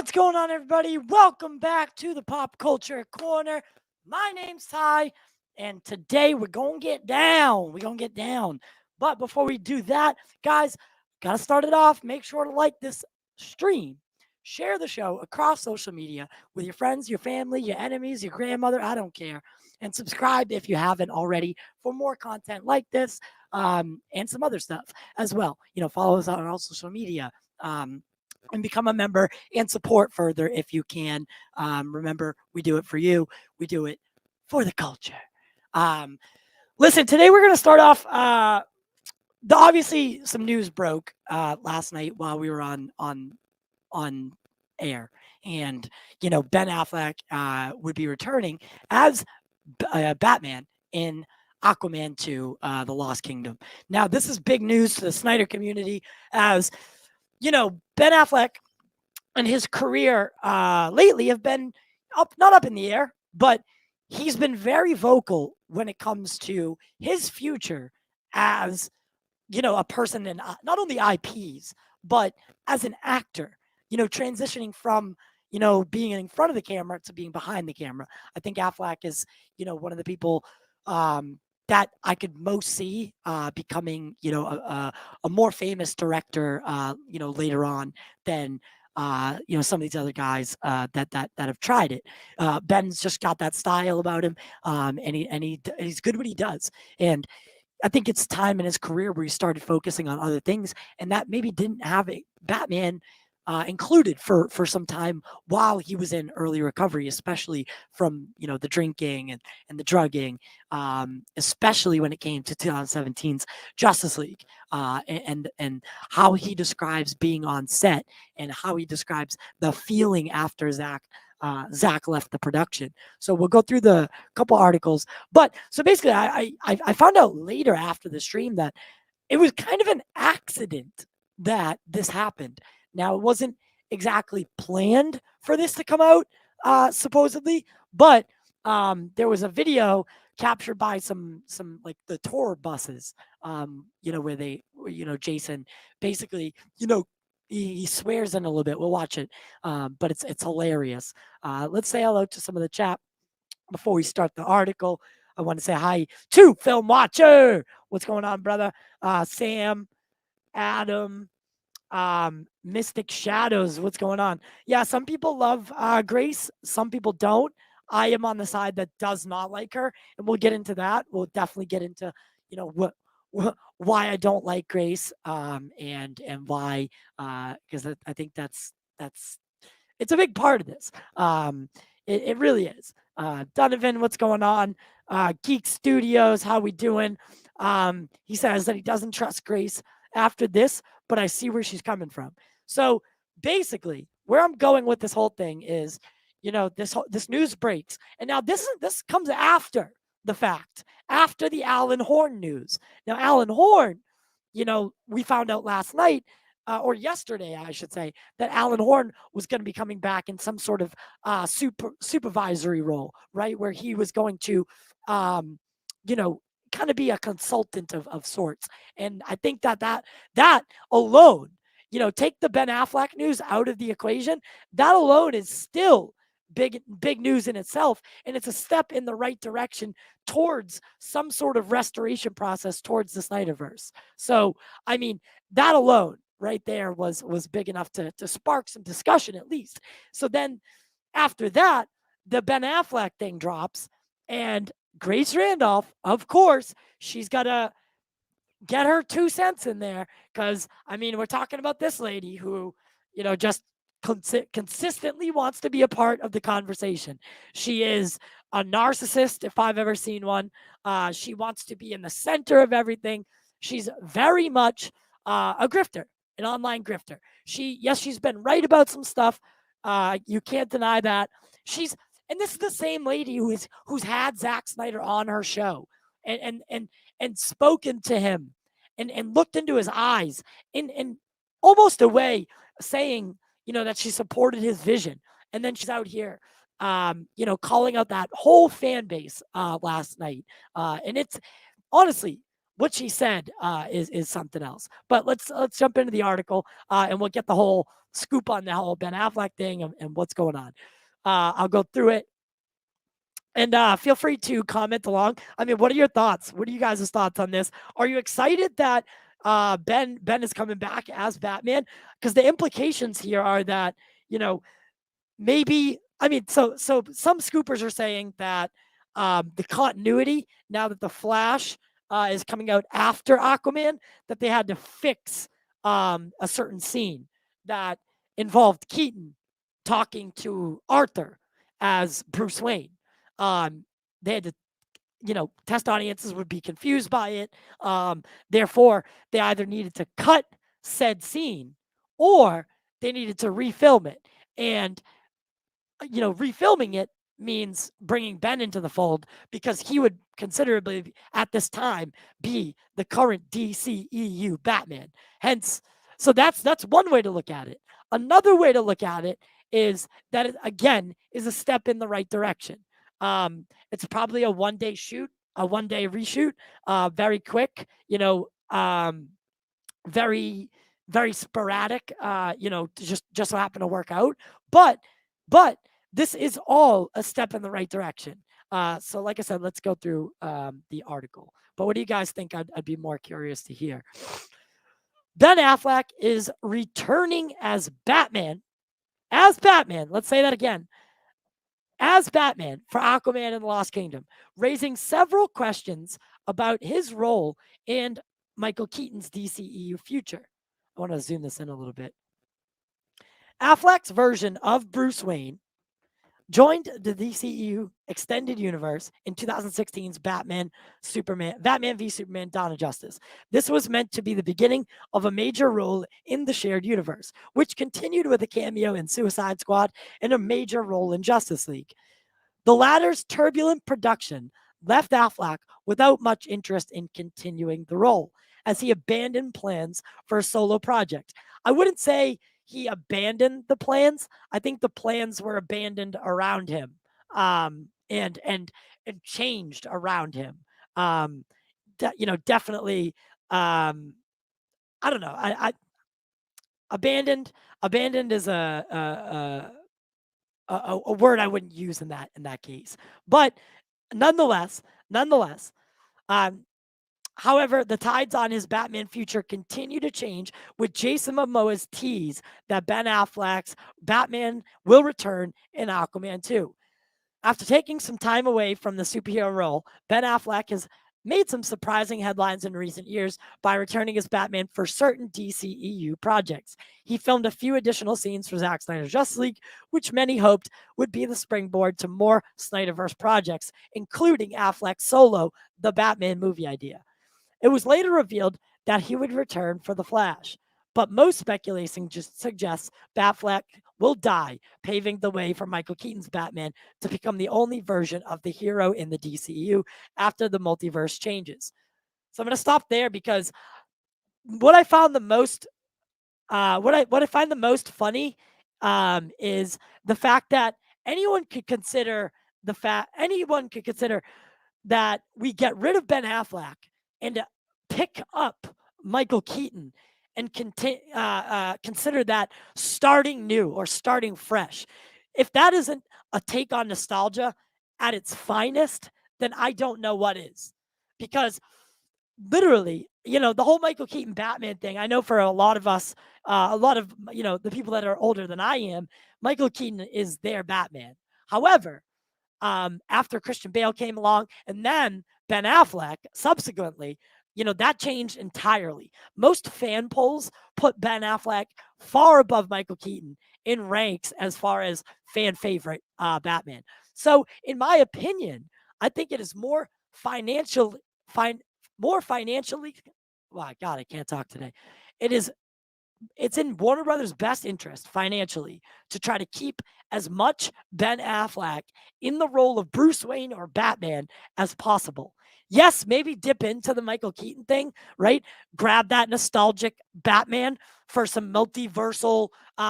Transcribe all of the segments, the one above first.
What's going on, everybody? Welcome back to the Pop Culture Corner. My name's Ty, and today we're going to get down. We're going to get down. But before we do that, guys, got to start it off. Make sure to like this stream. Share the show across social media with your friends, your family, your enemies, your grandmother. I don't care. And subscribe if you haven't already for more content like this and some other stuff as well. Follow us on all social media. And become a member and support further if you can. Remember, we do it for you. We do it for the culture. Listen, today we're going to start off. Obviously, some news broke last night while we were on air, and Ben Affleck would be returning as Batman in Aquaman 2, The Lost Kingdom. Now, this is big news to the Snyder community, as Ben Affleck and his career lately have been not up in the air, but he's been very vocal when it comes to his future as, a person in not only IPs, but as an actor, transitioning from, being in front of the camera to being behind the camera. I think Affleck is, one of the people that I could most see becoming, a more famous director, later on than, some of these other guys that have tried it. Ben's just got that style about him, and he's good what he does. And I think it's time in his career where he started focusing on other things, and that maybe didn't have a Batman included for some time while he was in early recovery, especially from the drinking and the drugging, especially when it came to 2017's Justice League, and how he describes being on set and how he describes the feeling after Zack left the production. So we'll go through the couple articles, but so basically I found out later after the stream that it was kind of an accident that this happened. Now, it wasn't exactly planned for this to come out, supposedly, but there was a video captured by some like the tour buses, where they, Jason basically, he swears in a little bit. We'll watch it, but it's hilarious. Let's say hello to some of the chat before we start the article. I want to say hi to Film Watcher. What's going on, brother? Sam, Adam, Mystic Shadows, what's going on? Yeah, some people love Grace, some people don't. I am on the side that does not like her, and we'll get into that. We'll definitely get into why I don't like Grace, and why, because I think that's it's a big part of this. It really is. Donovan, what's going on? Geek Studios, how we doing? He says that he doesn't trust Grace after this, but I see where she's coming from. So basically, where I'm going with this whole thing is, this news breaks, and now this comes after the fact, after the Alan Horn news. Now, Alan Horn, we found out last night, or yesterday, I should say, that Alan Horn was going to be coming back in some sort of supervisory role, right? Where he was going to, um, you know, kind of be a consultant of sorts. And I think that alone, take the Ben Affleck news out of the equation, that alone is still big news in itself, and it's a step in the right direction towards some sort of restoration process towards the Snyderverse. So, I mean, that alone right there was big enough to spark some discussion at least. So then after that, the Ben Affleck thing drops, and Grace Randolph, of course, she's got to get her 2 cents in there, because I mean, we're talking about this lady who, just consistently wants to be a part of the conversation. She is a narcissist, if I've ever seen one. She wants to be in the center of everything. She's very much a grifter, an online grifter. She's been right about some stuff. You can't deny that. And this is the same lady who's had Zack Snyder on her show, and spoken to him, and looked into his eyes, in almost a way saying, that she supported his vision. And then she's out here, calling out that whole fan base last night. And it's honestly, what she said is something else. But let's jump into the article, and we'll get the whole scoop on the whole Ben Affleck thing, and what's going on. I'll go through it. And feel free to comment along. I mean, what are your thoughts? What are you guys' thoughts on this? Are you excited that Ben is coming back as Batman? Because the implications here are that, maybe, I mean, so some scoopers are saying that the continuity, now that the Flash is coming out after Aquaman, that they had to fix a certain scene that involved Keaton talking to Arthur as Bruce Wayne. They had to, test audiences would be confused by it. Therefore, they either needed to cut said scene, or they needed to refilm it. And refilming it means bringing Ben into the fold, because he would considerably, at this time, be the current DCEU Batman. Hence, so that's one way to look at it. Another way to look at it is that it, again, is a step in the right direction. It's probably a one-day shoot, a one-day reshoot, very quick, very, very sporadic, just so happen to work out. But this is all a step in the right direction. So like I said, let's go through the article. But what do you guys think? I'd be more curious to hear. Ben Affleck is returning as Batman. As Batman, let's say that again. As Batman for Aquaman and the Lost Kingdom, raising several questions about his role and Michael Keaton's DCEU future. I want to zoom this in a little bit. Affleck's version of Bruce Wayne joined the DCEU extended universe in 2016's Batman v Superman: Dawn of Justice. This was meant to be the beginning of a major role in the shared universe, which continued with a cameo in Suicide Squad and a major role in Justice League. The latter's turbulent production left Affleck without much interest in continuing the role, as he abandoned plans for a solo project. I wouldn't say he abandoned the plans. I think the plans were abandoned around him, and changed around him. Definitely. I don't know. I abandoned is a word I wouldn't use in that case. But nonetheless, however, the tides on his Batman future continue to change, with Jason Momoa's tease that Ben Affleck's Batman will return in Aquaman 2. After taking some time away from the superhero role, Ben Affleck has made some surprising headlines in recent years by returning as Batman for certain DCEU projects. He filmed a few additional scenes for Zack Snyder's Justice League, which many hoped would be the springboard to more Snyderverse projects, including Affleck's solo The Batman movie idea. It was later revealed that he would return for The Flash, but most speculation just suggests Affleck will die, paving the way for Michael Keaton's Batman to become the only version of the hero in the DCEU after the multiverse changes. So I'm going to stop there, because what I found the most what I find the most funny is the fact that anyone could consider anyone could consider that we get rid of Ben Affleck and pick up Michael Keaton and consider that starting new or starting fresh. If that isn't a take on nostalgia at its finest, then I don't know what is. Because literally, the whole Michael Keaton Batman thing, I know for a lot of us, a lot of, the people that are older than I am, Michael Keaton is their Batman. However, after Christian Bale came along and then Ben Affleck subsequently, that changed entirely. Most fan polls put Ben Affleck far above Michael Keaton in ranks as far as fan favorite Batman. So, in my opinion, I think it is more financially. Wow, God, I can't talk today. It is it's in Warner Brothers' best interest financially to try to keep as much Ben Affleck in the role of Bruce Wayne or Batman as possible. Yes, maybe dip into the Michael Keaton thing, right? Grab that nostalgic Batman for some multiversal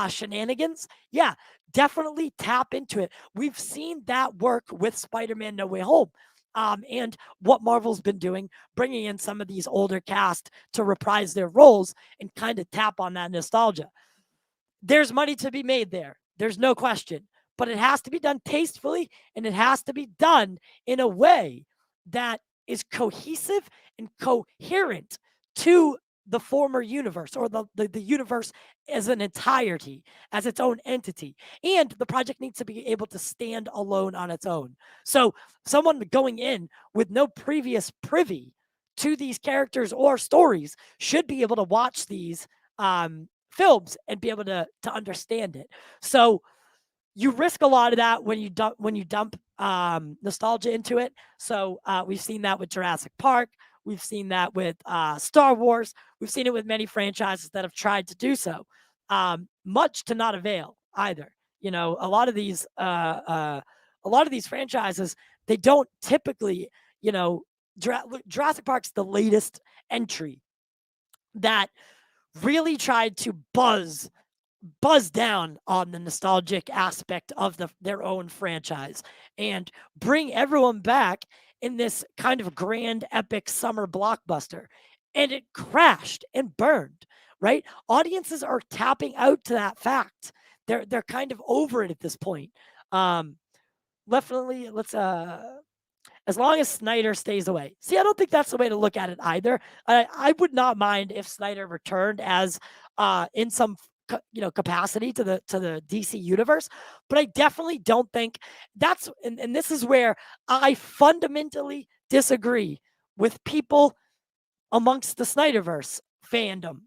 shenanigans. Yeah, definitely tap into it. We've seen that work with Spider-Man No Way Home. And what Marvel's been doing, bringing in some of these older cast to reprise their roles and kind of tap on that nostalgia. There's money to be made there. There's no question. But it has to be done tastefully and it has to be done in a way that is cohesive and coherent to the former universe or the universe as an entirety, as its own entity. And the project needs to be able to stand alone on its own. So, someone going in with no previous privy to these characters or stories should be able to watch these films and be able to understand it. So you risk a lot of that when you dump nostalgia into it. So we've seen that with Jurassic Park. We've seen that with Star Wars. We've seen it with many franchises that have tried to do so, much to not avail either. A lot of these franchises, they don't typically, Jurassic Park's the latest entry that really tried to buzz down on the nostalgic aspect of their own franchise and bring everyone back in this kind of grand epic summer blockbuster, and it crashed and burned, right? Audiences are tapping out to that fact. They're kind of over it at this point. Definitely, let's as long as Snyder stays away. See, I don't think that's the way to look at it either. I would not mind if Snyder returned as in some capacity to the DC universe, but I definitely don't think that's and this is where I fundamentally disagree with people amongst the Snyderverse fandom.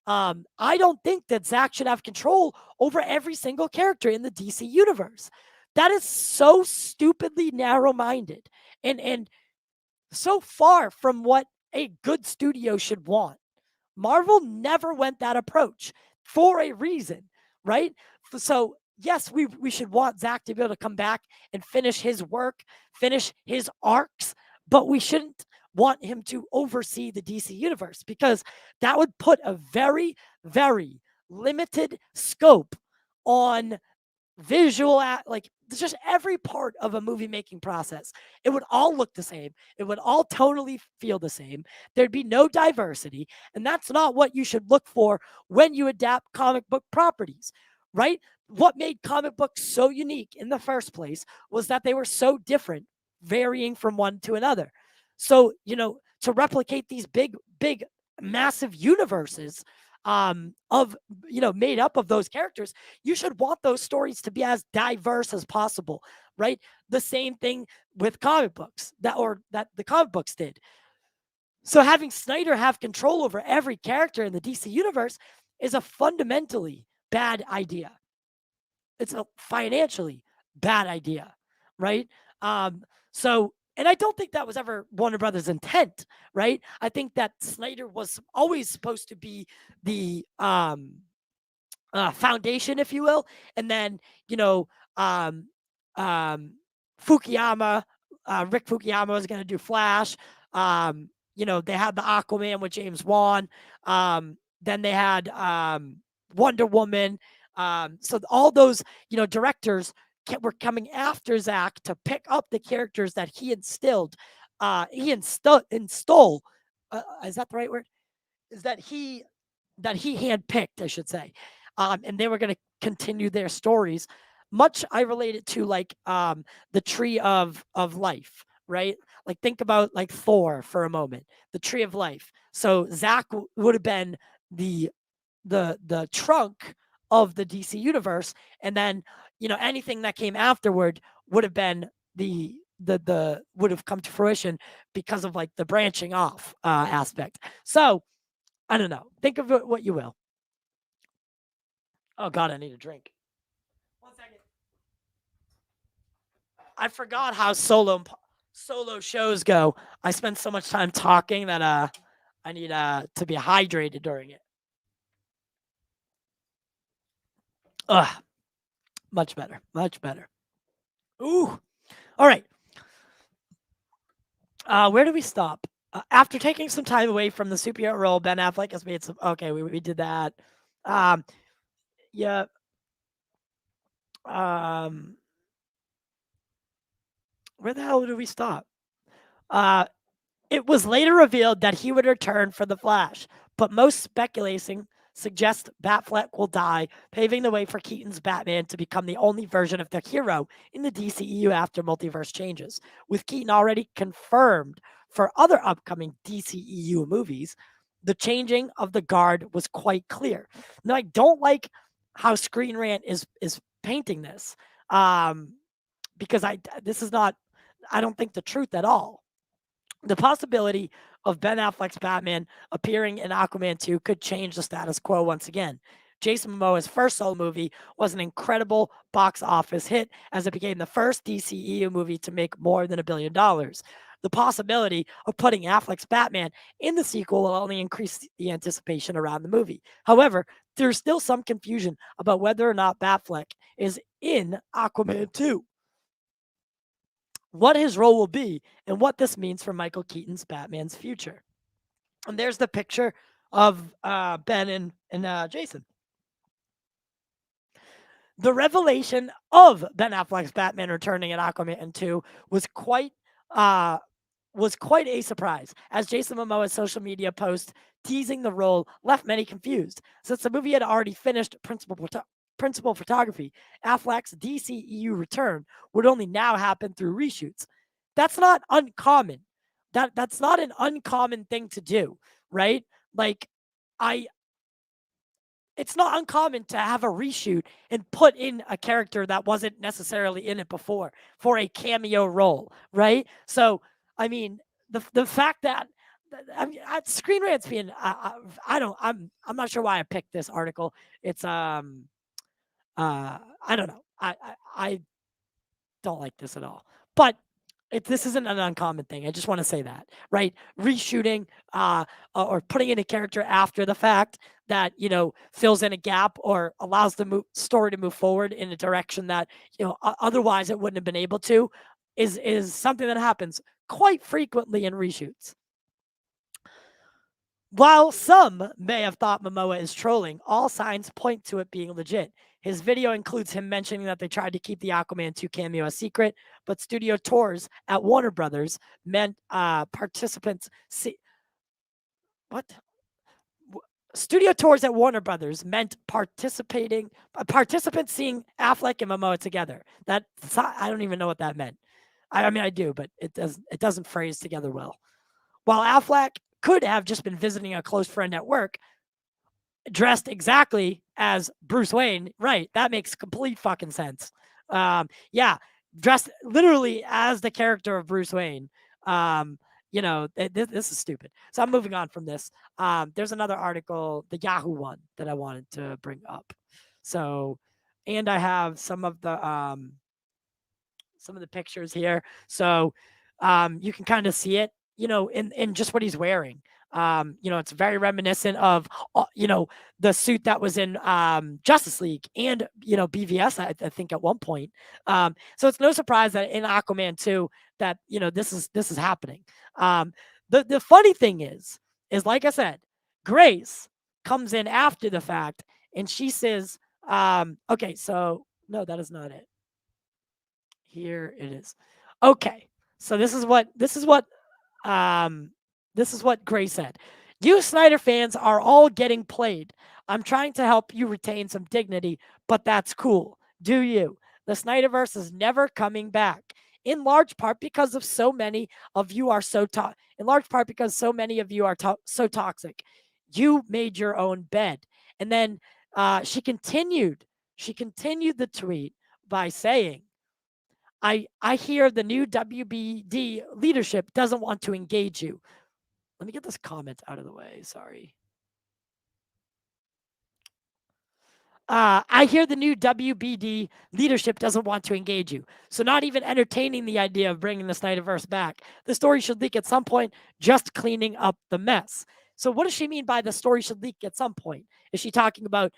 I don't think that Zack should have control over every single character in the DC universe. That is so stupidly narrow-minded and so far from what a good studio should want. Marvel never went that approach for a reason, right? So yes, we should want Zack to be able to come back and finish his work, finish his arcs, but we shouldn't want him to oversee the DC universe because that would put a very, very limited scope on like just every part of a movie making process. It would all look the same. It would all totally feel the same. There'd be no diversity, and that's not what you should look for when you adapt comic book properties, right? What made comic books so unique in the first place was that they were so different, varying from one to another. So, to replicate these big massive universes of made up of those characters, you should want those stories to be as diverse as possible, right? The same thing with comic books that the comic books did. So having Snyder have control over every character in the DC universe is a fundamentally bad idea. It's a financially bad idea, right? So and I don't think that was ever Warner Brothers' intent, right? I think that Snyder was always supposed to be the foundation, if you will, and then um, um, Fukuyama, Rick Fukuyama was going to do Flash. They had the Aquaman with James Wan. Then they had Wonder Woman. So all those, directors were coming after Zack to pick up the characters that he instilled. Install. Is that the right word? Is that he handpicked, I should say. And they were going to continue their stories. Much I relate it to like the tree of life, right? Like think about like Thor for a moment, the tree of life. So Zack would have been the trunk of the DC universe, and then anything that came afterward would have been the would have come to fruition because of like the branching off aspect. So I don't know. Think of it what you will. Oh God, I need a drink. 1 second. I forgot how solo shows go. I spend so much time talking that I need to be hydrated during it. Ugh, much better, much better. Ooh, all right. Where do we stop? After taking some time away from the superhero role, Ben Affleck has made some. Okay, we did that. Yeah. Where the hell did we stop? It was later revealed that he would return for The Flash, but most speculating suggests Batfleck will die, paving the way for Keaton's Batman to become the only version of the hero in the DCEU after multiverse changes. With Keaton already confirmed for other upcoming DCEU movies, the changing of the guard was quite clear. Now, I don't like how Screen Rant is painting this, because this is not, I don't think, the truth at all. The possibility of Ben Affleck's Batman appearing in Aquaman 2 could change the status quo once again. Jason Momoa's first solo movie was an incredible box office hit as it became the first DCEU movie to make more than $1 billion. The possibility of putting Affleck's Batman in the sequel will only increase the anticipation around the movie. However, there's still some confusion about whether or not Batfleck is in Aquaman 2, what his role will be, and what this means for Michael Keaton's Batman's future. And there's the picture of Ben and Jason. The revelation of Ben Affleck's Batman returning in Aquaman 2 was quite a surprise, as Jason Momoa's social media post teasing the role left many confused. Since the movie had already finished principal photography, Affleck's DCEU return would only now happen through reshoots. That's not uncommon. That's not an uncommon thing to do, right? Like, it's not uncommon to have a reshoot and put in a character that wasn't necessarily in it before for a cameo role, right? So, I mean, the fact that I mean, Screen Rant's being, I'm not sure why I picked this article. It's I don't know. I don't like this at all. But this isn't an uncommon thing. I just want to say that, right? Reshooting or putting in a character after the fact that, fills in a gap or allows the story to move forward in a direction that, otherwise it wouldn't have been able to, is something that happens quite frequently in reshoots. While some may have thought Momoa is trolling, all signs point to it being legit. His video includes him mentioning that they tried to keep the Aquaman 2 cameo a secret, but studio tours at Warner Brothers meant participants see what? Studio tours at Warner Brothers meant participants seeing Affleck and Momoa together. I don't even know what that meant. I mean, I do, but it doesn't phrase together well. While Affleck could have just been visiting a close friend at work, dressed exactly as Bruce Wayne, right? That makes complete fucking sense. Yeah, dressed literally as the character of Bruce Wayne. This is stupid. So I'm moving on from this. There's another article, the Yahoo one, that I wanted to bring up. So, and I have some of the pictures here. So, you can kind of see it, in just what he's wearing. It's very reminiscent of, the suit that was in Justice League and, BVS, I think at one point. So it's no surprise that in Aquaman 2 that, this is happening. The funny thing is like I said, Grace comes in after the fact And she says, okay, so no, that is not it. Here it is. Okay. So um this is what Gray said. You Snyder fans are all getting played. I'm trying to help you retain some dignity, but that's cool. Do you? The Snyderverse is never coming back. In large part because of so many of you are in large part because so many of you are so toxic. You made your own bed. And then she continued the tweet by saying, I hear the new WBD leadership doesn't want to engage you. Let me get this comment out of the way. Sorry. I hear the new WBD leadership doesn't want to engage you. So, not even entertaining the idea of bringing the Snyderverse back. The story should leak at some point, just cleaning up the mess. So, what does she mean by the story should leak at some point? Is she talking about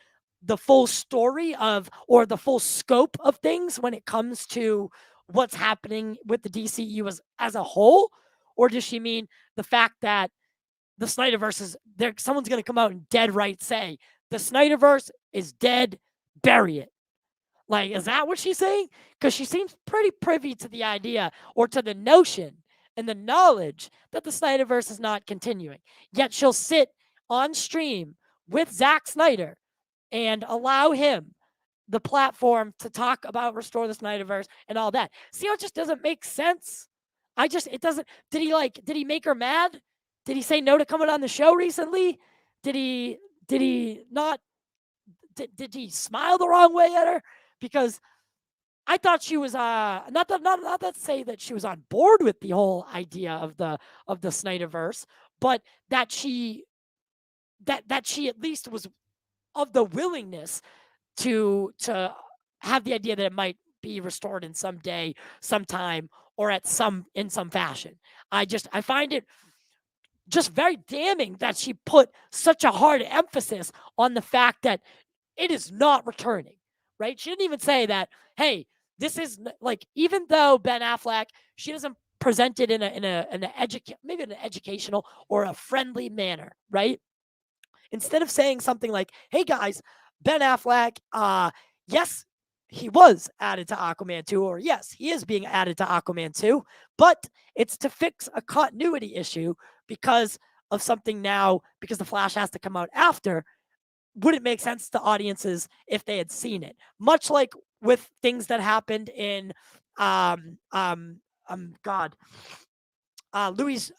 the full story of, or the full scope of things when it comes to what's happening with the DCU as a whole? Or does she mean the fact that the Snyderverse is there? Someone's going to come out and dead right say, the Snyderverse is dead, bury it. Like, is that what she's saying? Because she seems pretty privy to the idea or to the notion and the knowledge that the Snyderverse is not continuing. Yet she'll sit on stream with Zack Snyder and allow him the platform to talk about Restore the Snyderverse and all that. See how it just doesn't make sense? It doesn't. Did he make her mad? Did he say no to coming on the show recently? Did he not did he smile the wrong way at her? Because I thought she was not to say that she was on board with the whole idea of the Snyderverse, but that she at least was of the willingness to have the idea that it might be restored in some day, sometime, or in some fashion. I find it just very damning that she put such a hard emphasis on the fact that it is not returning, right? She didn't even say that, hey, this is like, even though Ben Affleck, she doesn't present it in maybe in an educational or a friendly manner, right? Instead of saying something like, hey guys, Ben Affleck, yes, he was added to Aquaman 2, or yes, he is being added to Aquaman 2, but it's to fix a continuity issue because of something now, because the Flash has to come out after. Would it make sense to audiences if they had seen it? Much like with things that happened in God, Louis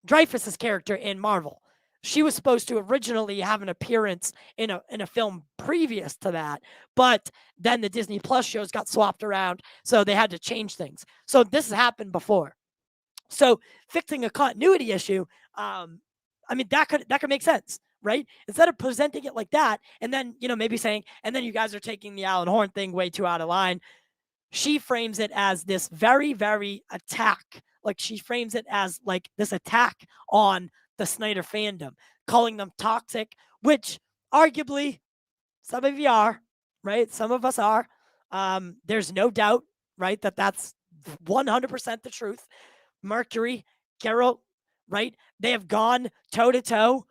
Dreyfus's character in Marvel. She was supposed to originally have an appearance in a film previous to that, but then the Disney Plus shows got swapped around, so they had to change things. So this has happened before. So fixing a continuity issue, I mean, that could make sense, right? Instead of presenting it like that, and then maybe saying, and then you guys are taking the Alan Horn thing way too out of line. She frames it as this very, very attack. Like, she frames it as like this attack on the Snyder fandom, calling them toxic, which arguably some of you are, right? Some of us are. There's no doubt, right, that that's 100% the truth. Mercury, Carol, right? They have gone toe to toe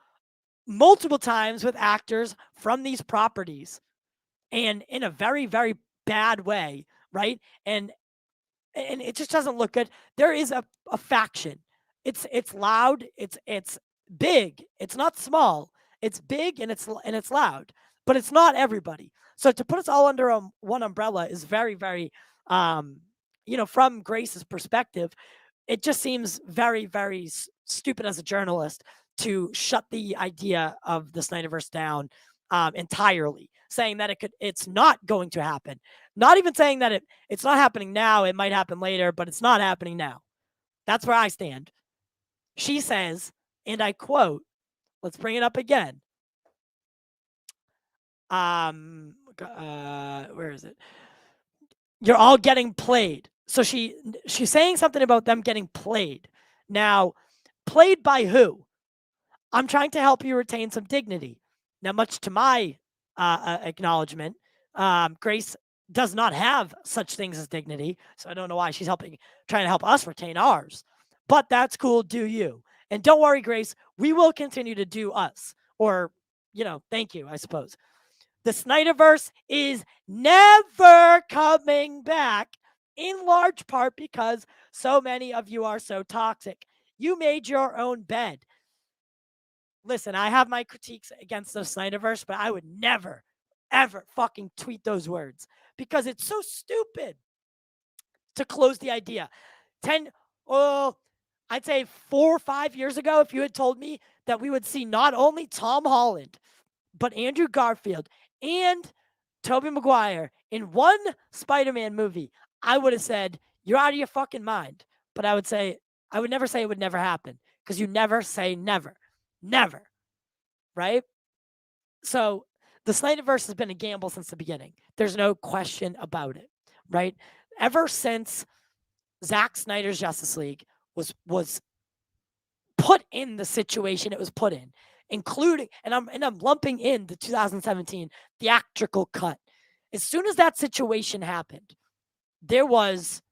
multiple times with actors from these properties, and in a very, very bad way, right? And it just doesn't look good. There is a faction. It's loud. It's big. It's not small. It's big and it's loud. But it's not everybody. So to put us all under one umbrella is very, very, from Grace's perspective, it just seems very, very stupid as a journalist to shut the idea of the Snyderverse down entirely, saying that it's not going to happen. Not even saying that it's not happening now. It might happen later, but it's not happening now. That's where I stand. She says, and I quote, let's bring it up again. Where is it? You're all getting played. So she's saying something about them getting played. Now, played by who? I'm trying to help you retain some dignity. Now, much to my acknowledgement, Grace does not have such things as dignity. So I don't know why she's trying to help us retain ours. But that's cool. Do you? And don't worry, Grace, we will continue to do us. Or, thank you, I suppose. The Snyderverse is never coming back, in large part because so many of you are so toxic. You made your own bed. Listen, I have my critiques against the Snyderverse, but I would never, ever fucking tweet those words because it's so stupid to close the idea. 10, oh, I'd say 4 or 5 years ago, if you had told me that we would see not only Tom Holland, but Andrew Garfield and Tobey Maguire in one Spider-Man movie, I would have said, you're out of your fucking mind. But I would never say it would never happen because you never say never. Never. Right? So the Snyderverse has been a gamble since the beginning. There's no question about it. Right? Ever since Zack Snyder's Justice League was put in the situation it was put in, including, and I'm lumping in the 2017 theatrical cut. As soon as that situation happened, there was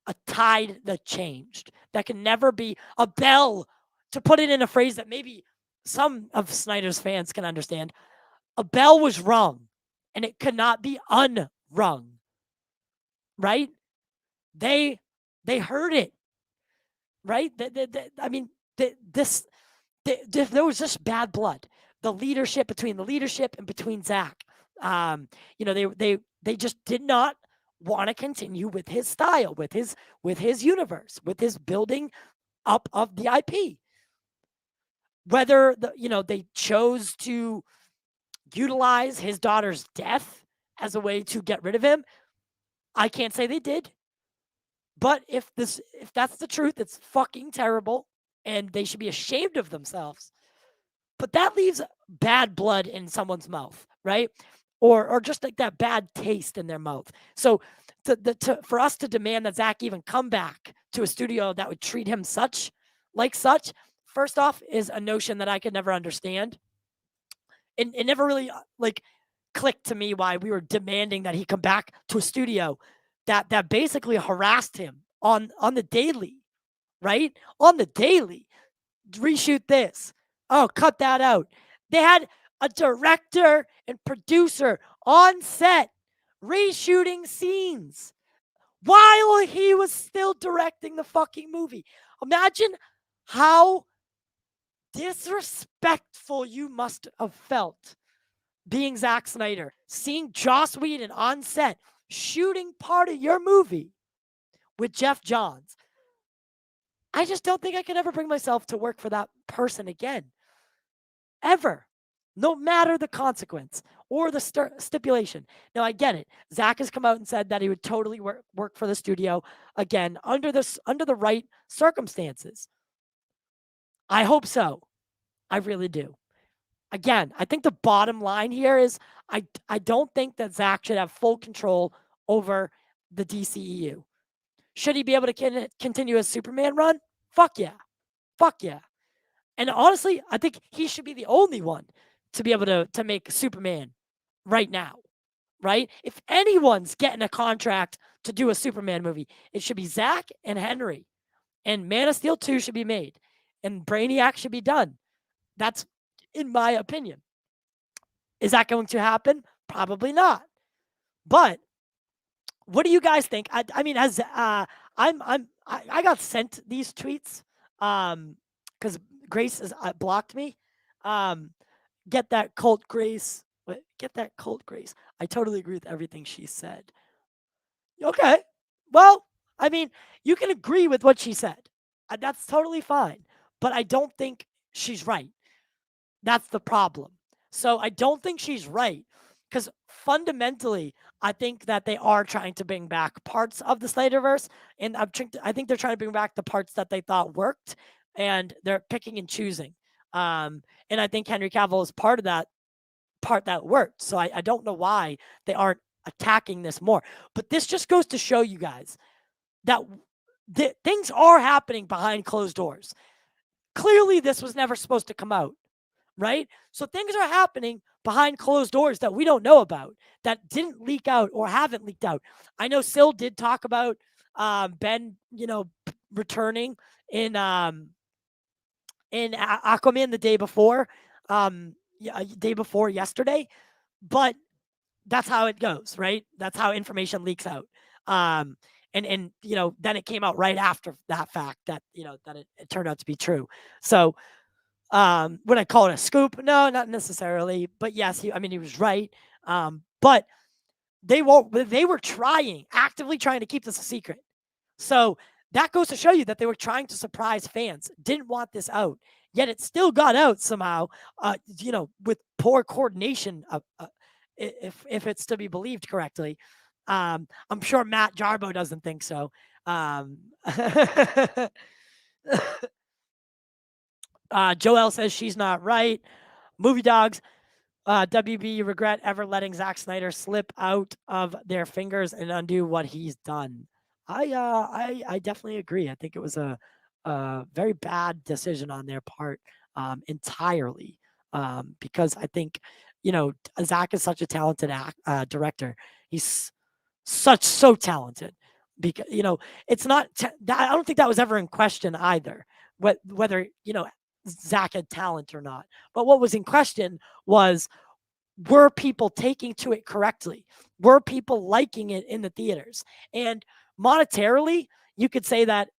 a tide that changed. That can never be a bell, to put it in a phrase that maybe some of Snyder's fans can understand. A bell was rung, and it could not be unrung. Right? They heard it. Right? I mean, this there was just bad blood. The leadership between the leadership and between Zack. They just did not want to continue with his style, with his universe, with his building up of the IP. Whether they chose to utilize his daughter's death as a way to get rid of him, I can't say they did. But if that's the truth, it's fucking terrible, and they should be ashamed of themselves. But that leaves bad blood in someone's mouth, right? Or just like that bad taste in their mouth. So for us to demand that Zack even come back to a studio that would treat him such, first off, is a notion that I could never understand. It never really clicked to me why we were demanding that he come back to a studio that basically harassed him on the daily, right? On the daily. Reshoot this. Oh, cut that out. They had a director and producer on set reshooting scenes while he was still directing the fucking movie. Imagine how disrespectful you must have felt being Zack Snyder, seeing Joss Whedon on set shooting part of your movie with Jeff Johns. I just don't think I could ever bring myself to work for that person again. Ever. No matter the consequence or the stipulation. Now, I get it. Zack has come out and said that he would totally work for the studio again under the right circumstances. I hope so. I really do. Again, I think the bottom line here is I don't think that Zack should have full control over the DCEU. Should he be able to continue his Superman run? Fuck yeah. Fuck yeah. And honestly, I think he should be the only one to be able to make Superman right now, right? If anyone's getting a contract to do a Superman movie, it should be Zack and Henry. And Man of Steel 2 should be made. And Brainiac should be done. That's in my opinion. Is that going to happen? Probably not. But what do you guys think? I mean, as I got sent these tweets because Grace has blocked me. Get that cult Grace. Get that cult Grace. I totally agree with everything she said. Okay. Well, I mean, you can agree with what she said. That's totally fine. But I don't think she's right. That's the problem. So I don't think she's right because fundamentally, I think that they are trying to bring back parts of the Snyderverse, and I think they're trying to bring back the parts that they thought worked, and they're picking and choosing. And I think Henry Cavill is part of that part that worked. So I don't know why they aren't attacking this more. But this just goes to show you guys that things are happening behind closed doors. Clearly, this was never supposed to come out, right? So things are happening behind closed doors that we don't know about, that didn't leak out or haven't leaked out. I know Syl did talk about Ben, returning in Aquaman the day before yesterday. but that's how it goes, right? That's how information leaks out. Um, and then it came out right after that fact that that it turned out to be true. So would I call it a scoop? No, not necessarily. But yes, he was right. But they were actively trying to keep this a secret. So that goes to show you that they were trying to surprise fans, didn't want this out, yet it still got out somehow. With poor coordination, if it's to be believed correctly. I'm sure Matt Jarbo doesn't think so. Joel says she's not right. Movie Dogs, WB regret ever letting Zack Snyder slip out of their fingers and undo what he's done. I definitely agree. I think it was a very bad decision on their part, entirely, because I think Zack is such a talented director. He's so talented. Because it's not. I don't think that was ever in question either. Whether Zack had talent or not, but what was in question was, were people taking to it correctly? Were people liking it in the theaters? And monetarily, you could say that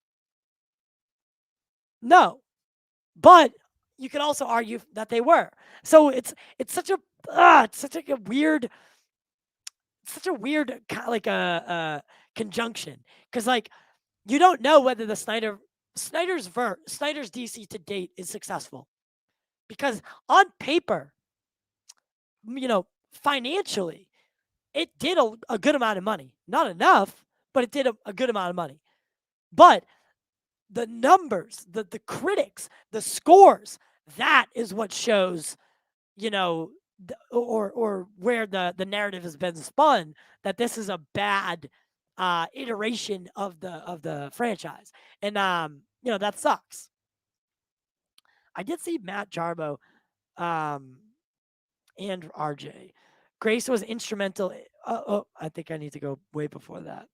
no, but you could also argue that they were. So it's such like a weird, like a conjunction, because like you don't know whether the Snyder's DC to date is successful, because on paper, financially, it did a good amount of money. Not enough, but it did a good amount of money. But the numbers, the critics, the scores, that is what shows, or where the narrative has been spun, that this is a bad iteration of the franchise. And that sucks. I did see Matt Jarbo and RJ. Grace was instrumental. I think I need to go way before that.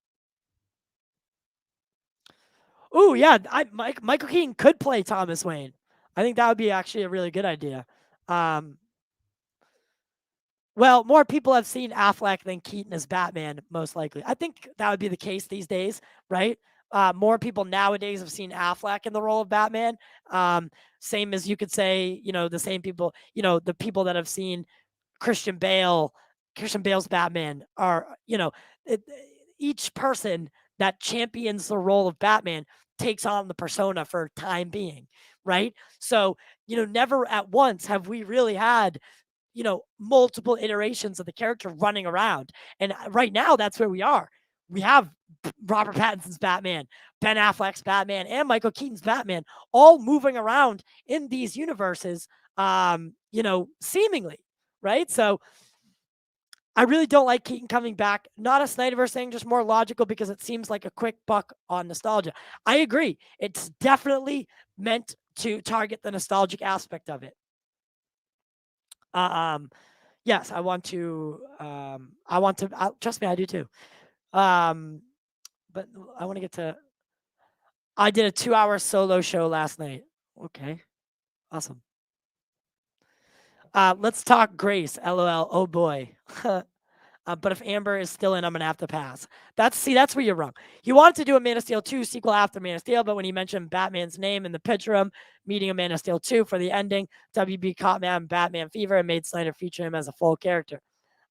Oh yeah, Michael Keaton could play Thomas Wayne. I think that would be actually a really good idea. Um, well, more people have seen Affleck than Keaton as Batman, most likely. I think that would be the case these days, right? More people nowadays have seen Affleck in the role of Batman. Same as you could say, the same people, the people that have seen Christian Bale's Batman are, it, each person that champions the role of Batman takes on the persona for time being, right? So, never at once have we really had, multiple iterations of the character running around. And right now, that's where we are. We have Robert Pattinson's Batman, Ben Affleck's Batman, and Michael Keaton's Batman all moving around in these universes, seemingly, right? So I really don't like Keaton coming back. Not a Snyderverse thing, just more logical because it seems like a quick buck on nostalgia. I agree. It's definitely meant to target the nostalgic aspect of it. Yes, I want to. Trust me, I do too. But I want to get to. I did a 2-hour solo show last night. Okay, awesome. Let's talk Grace. LOL. Oh boy. But if Amber is still in, I'm gonna have to pass. That's where you're wrong. He wanted to do a Man of Steel 2 sequel after Man of Steel, but when he mentioned Batman's name in the pitch room, meeting a Man of Steel 2 for the ending, WB caught man Batman fever and made Snyder feature him as a full character.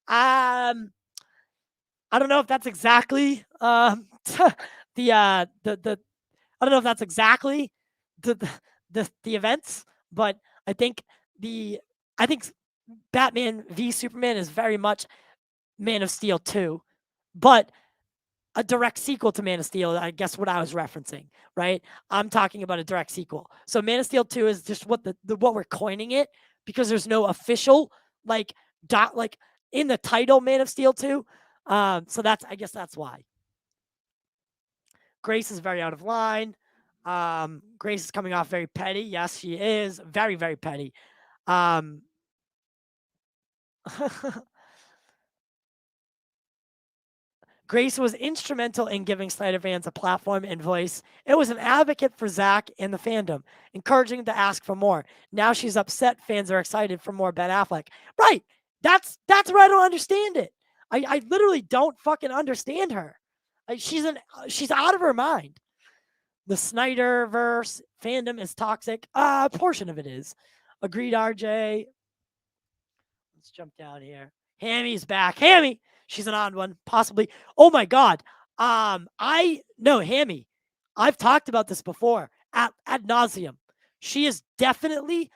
I don't know if that's exactly the I don't know if that's exactly the events, but I think I think Batman v Superman is very much Man of Steel 2, but a direct sequel to Man of Steel, I guess what I was referencing, right? I'm talking about a direct sequel. So Man of Steel 2 is just what what we're coining it, because there's no official like in the title Man of Steel 2. So I guess that's why. Grace is very out of line. Grace is coming off very petty. Yes, she is very, very petty. Grace was instrumental in giving Snyder fans a platform and voice. It was an advocate for Zack and the fandom, encouraging them to ask for more. Now she's upset. Fans are excited for more Ben Affleck. Right. That's where I don't understand it. I literally don't fucking understand her. She's out of her mind. The Snyderverse fandom is toxic. A portion of it is. Agreed, RJ. Let's jump down here. Hammy's back. Hammy, she's an odd one, possibly. Oh my god. I no Hammy. I've talked about this before ad nauseum. She is definitely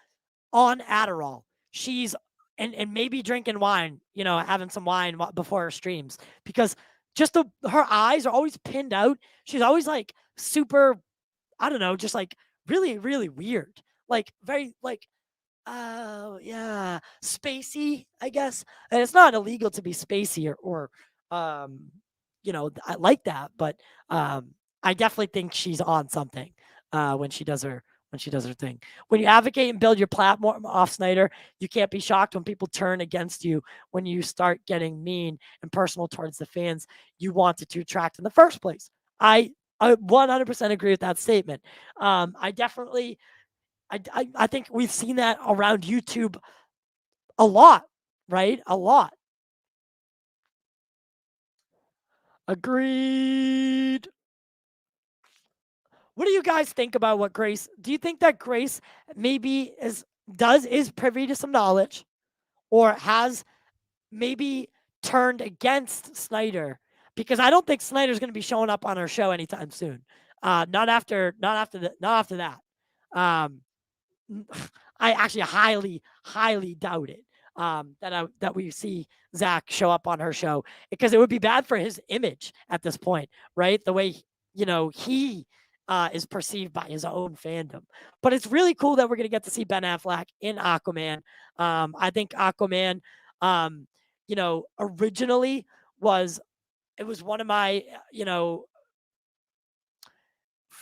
on Adderall. She's and maybe drinking wine, having some wine before her streams, because just her eyes are always pinned out. She's always like super, I don't know, just like really, really weird. Like very like, oh yeah, spacey, I guess. And it's not illegal to be spacey or I like that, but I definitely think she's on something when she does her thing. When you advocate and build your platform off Snyder, you can't be shocked when people turn against you when you start getting mean and personal towards the fans you wanted to attract in the first place. I 100% agree with that statement. I definitely, I think we've seen that around YouTube a lot, right? A lot. Agreed. What do you guys think about what Grace? Do you think that Grace maybe is privy to some knowledge, or has maybe turned against Snyder? Because I don't think Snyder's going to be showing up on our show anytime soon. Not after that. Um, I actually highly doubt it. That we see Zack show up on her show, because it would be bad for his image at this point, right? The way he is perceived by his own fandom. But it's really cool that we're gonna get to see Ben Affleck in Aquaman. I think Aquaman, originally was one of my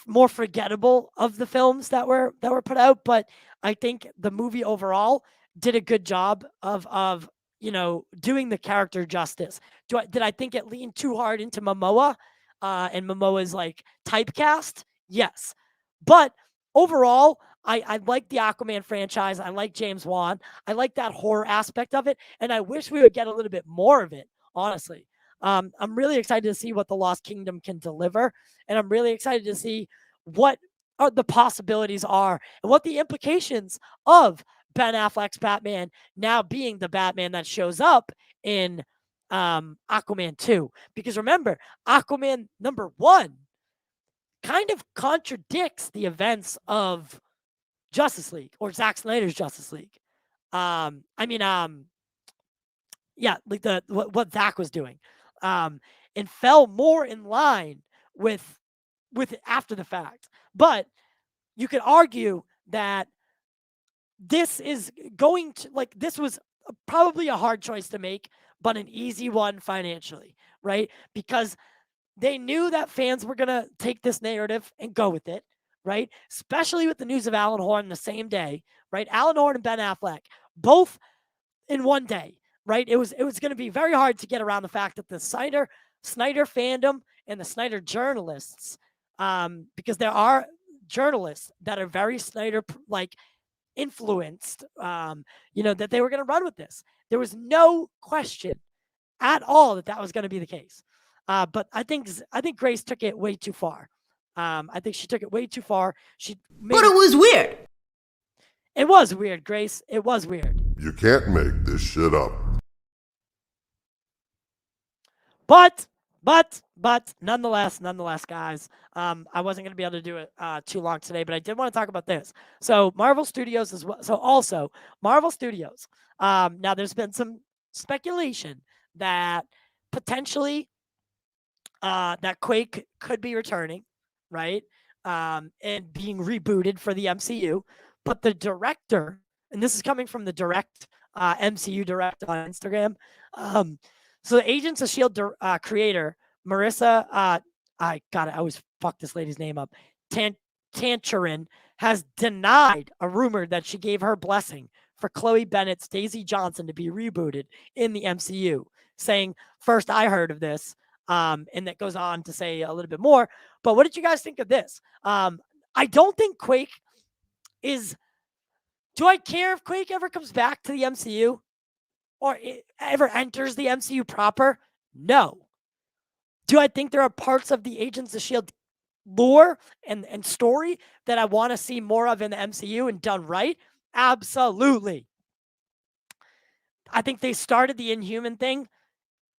more forgettable of the films that were put out, but I think the movie overall did a good job of doing the character justice. Did I think it leaned too hard into Momoa, and Momoa's like typecast? Yes, but overall, I like the Aquaman franchise. I like James Wan. I like that horror aspect of it, and I wish we would get a little bit more of it. Honestly, I'm really excited to see what the Lost Kingdom can deliver, and I'm really excited to see what the possibilities are and what the implications of Ben Affleck's Batman now being the Batman that shows up in Aquaman 2. Because remember, Aquaman #1 kind of contradicts the events of Justice League, or Zack Snyder's Justice League. Yeah, like what Zack was doing, and fell more in line with after the fact. But you could argue that this is going to, like, this was probably a hard choice to make, but an easy one financially, right? Because they knew that fans were going to take this narrative and go with it, right? Especially with the news of Alan Horn the same day, right? Alan Horn and Ben Affleck, both in one day, right? It was going to be very hard to get around the fact that the Snyder fandom and the Snyder journalists, because there are journalists that are very Snyder like influenced, that they were going to run with this. There was no question at all that was going to be the case. But I think Grace took it way too far. I think she took it way too far. But it was weird. It was weird, Grace. It was weird. You can't make this shit up. But nonetheless, guys, I wasn't going to be able to do it too long today, but I did want to talk about this. So Marvel Studios as well. So also Marvel Studios. Now there's been some speculation that potentially that Quake could be returning, right? And being rebooted for the MCU. But the director, and this is coming from the MCU Direct on Instagram. So the Agents of S.H.I.E.L.D. creator, Marissa, I always fuck this lady's name up, Tancharin, has denied a rumor that she gave her blessing for Chloe Bennett's Daisy Johnson to be rebooted in the MCU, saying, first I heard of this, and that goes on to say a little bit more. But what did you guys think of this? I don't think Quake is... Do I care if Quake ever comes back to the MCU? or it ever enters the MCU proper? No. Do I think there are parts of the Agents of S.H.I.E.L.D. lore and story that I want to see more of in the MCU and done right? Absolutely. I think they started the Inhuman thing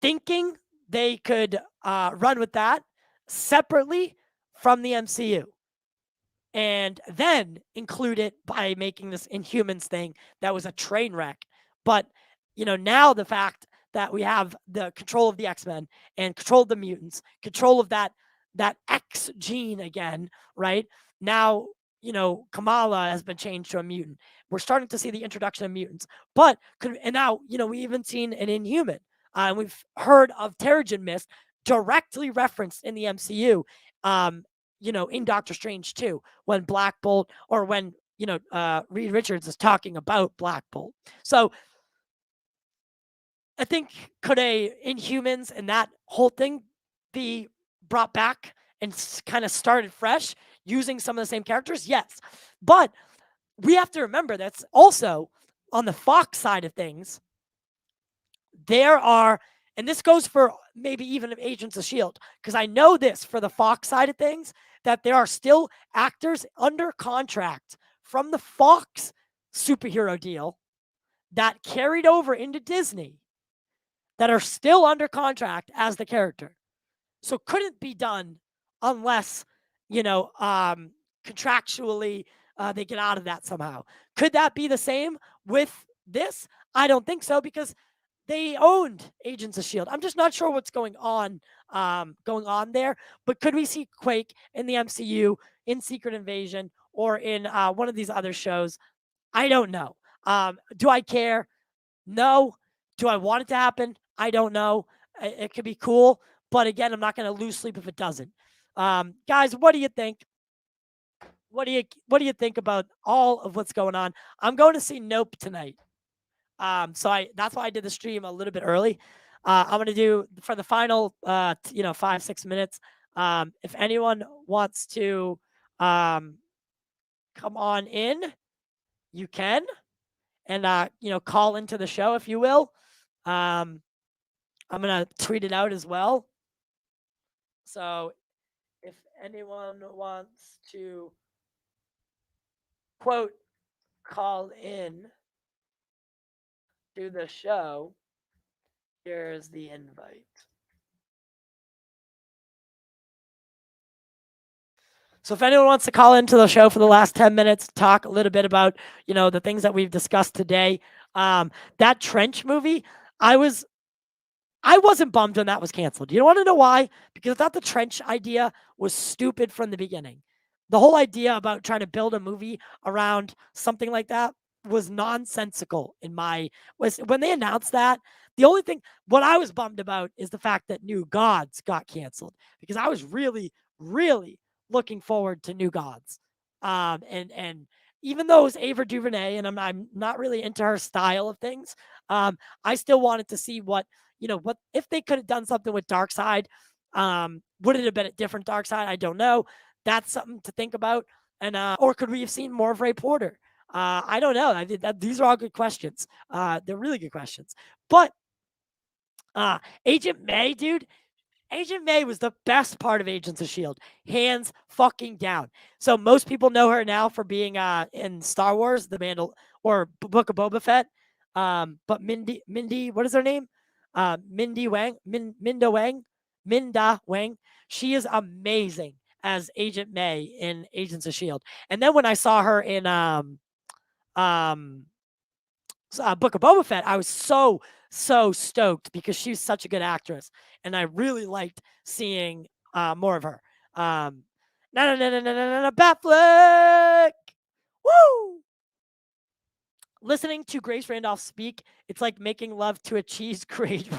thinking they could run with that separately from the MCU and then include it by making this Inhumans thing that was a train wreck. But, now the fact that we have the control of the X-Men and control of the mutants, control of that X gene again, right? Now, Kamala has been changed to a mutant. We're starting to see the introduction of mutants. And now, we even seen an Inhuman. And we've heard of Terrigen Mist directly referenced in the MCU. In Doctor Strange 2, when Black Bolt or when, Reed Richards is talking about Black Bolt. So I think could a Inhumans and that whole thing be brought back and kind of started fresh using some of the same characters? Yes. But we have to remember that's also on the Fox side of things. There are, and this goes for maybe even Agents of S.H.I.E.L.D., because I know this for the Fox side of things, that there are still actors under contract from the Fox superhero deal that carried over into Disney that are still under contract as the character. So couldn't be done unless, contractually they get out of that somehow. Could that be the same with this? I don't think so, because they owned Agents of S.H.I.E.L.D. I'm just not sure what's going on there. But could we see Quake in the MCU, in Secret Invasion, or in one of these other shows? I don't know. Do I care? No. Do I want it to happen? I don't know. It could be cool. But again, I'm not going to lose sleep if it doesn't. Guys, what do you think? What do you think about all of what's going on? I'm going to see Nope tonight. So that's why I did the stream a little bit early. I'm gonna do for the final 5-6 minutes. If anyone wants to come on in, you can, and call into the show if you will. I'm gonna tweet it out as well. So if anyone wants to quote call in to the show, here's the invite. So if anyone wants to call into the show for the last 10 minutes, talk a little bit about, the things that we've discussed today. That Trench movie, I wasn't bummed when that was canceled. You want to know why? Because I thought the Trench idea was stupid from the beginning. The whole idea about trying to build a movie around something like that was nonsensical when they announced that. The only thing what I was bummed about is the fact that New Gods got canceled, because I was really, really looking forward to New Gods. And even though it was Ava DuVernay and I'm not really into her style of things, I still wanted to see what if they could have done something with Darkseid. Would it have been a different Darkseid? I don't know. That's something to think about. And or could we have seen more of Ray Porter? I don't know. These are all good questions. They're really good questions. But Agent May, dude, Agent May was the best part of Agents of S.H.I.E.L.D. Hands fucking down. So most people know her now for being in Star Wars, Book of Boba Fett. But Mindy, what is her name? Minda Wang. She is amazing as Agent May in Agents of S.H.I.E.L.D. And then when I saw her in Book of Boba Fett, I was so stoked because she's such a good actress, and I really liked seeing more of her. Affleck! Woo! Listening to Grace Randolph speak, it's like making love to a cheese grate.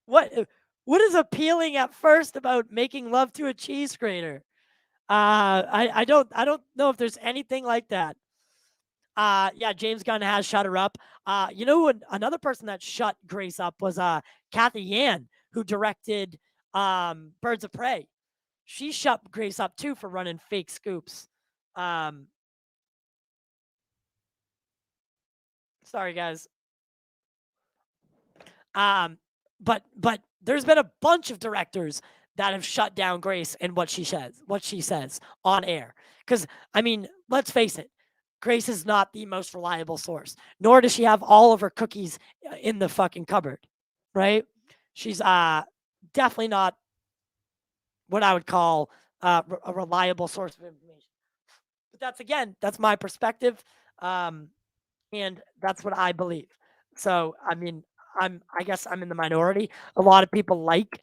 What is appealing at first about making love to a cheese grater? I don't know if there's anything like that. Yeah, James Gunn has shut her up. Another person that shut Grace up was Kathy Yan, who directed Birds of Prey. She shut Grace up too for running fake scoops. Sorry, guys. But there's been a bunch of directors that have shut down Grace and what she says on air. Because I mean, let's face it, Grace is not the most reliable source, nor does she have all of her cookies in the fucking cupboard, right? She's definitely not what I would call a reliable source of information. But that's my perspective, and that's what I believe. So I mean, I guess I'm in the minority. A lot of people like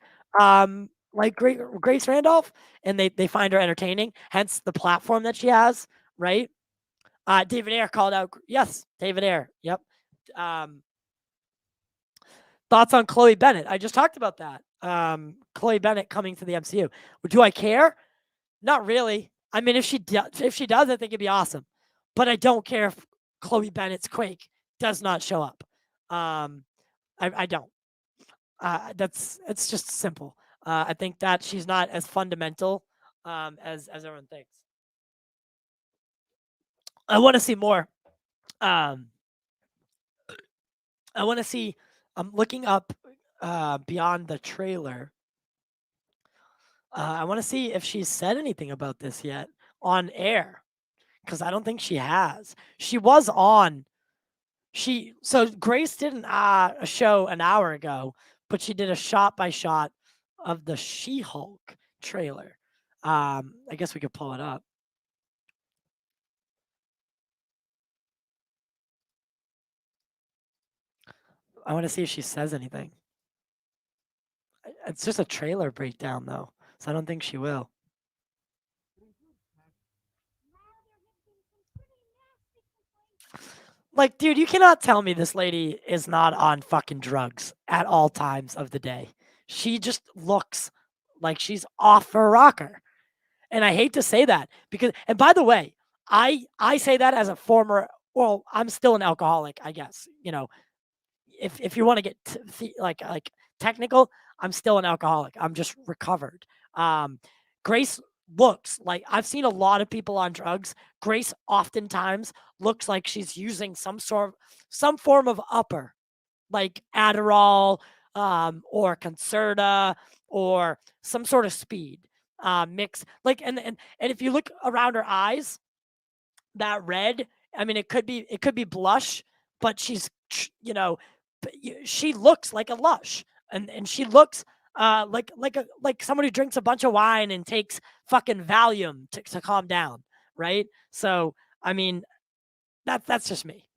Grace Randolph, and they find her entertaining. Hence the platform that she has, right? David Ayer called out. Yes, David Ayer. Yep. Thoughts on Chloe Bennett? I just talked about that. Chloe Bennett coming to the MCU. Do I care? Not really. I mean, if she does, I think it'd be awesome. But I don't care if Chloe Bennett's Quake does not show up. I don't. It's just simple. I think that she's not as fundamental as everyone thinks. I want to see more. I want to see. I'm looking up beyond the trailer. I want to see if she's said anything about this yet on air, because I don't think she has. She was on. So Grace did a show an hour ago, but she did a shot by shot of the She-Hulk trailer. I guess we could pull it up. I want to see if she says anything. It's just a trailer breakdown, though, so I don't think she will. Like, dude, you cannot tell me this lady is not on fucking drugs at all times of the day. She just looks like she's off her rocker. And I hate to say that because, and by the way, I say that as a former, well, I'm still an alcoholic, I guess. You know, if you want to get like technical, I'm still an alcoholic. I'm just recovered. Grace looks like, I've seen a lot of people on drugs. Grace oftentimes looks like she's using some form of upper, like Adderall, or Concerta, or some sort of speed mix. Like, and if you look around her eyes, that red, I mean, it could be blush, but she's, you know, she looks like a lush, and she looks like someone who drinks a bunch of wine and takes fucking Valium to calm down, right? So I mean, that's just me.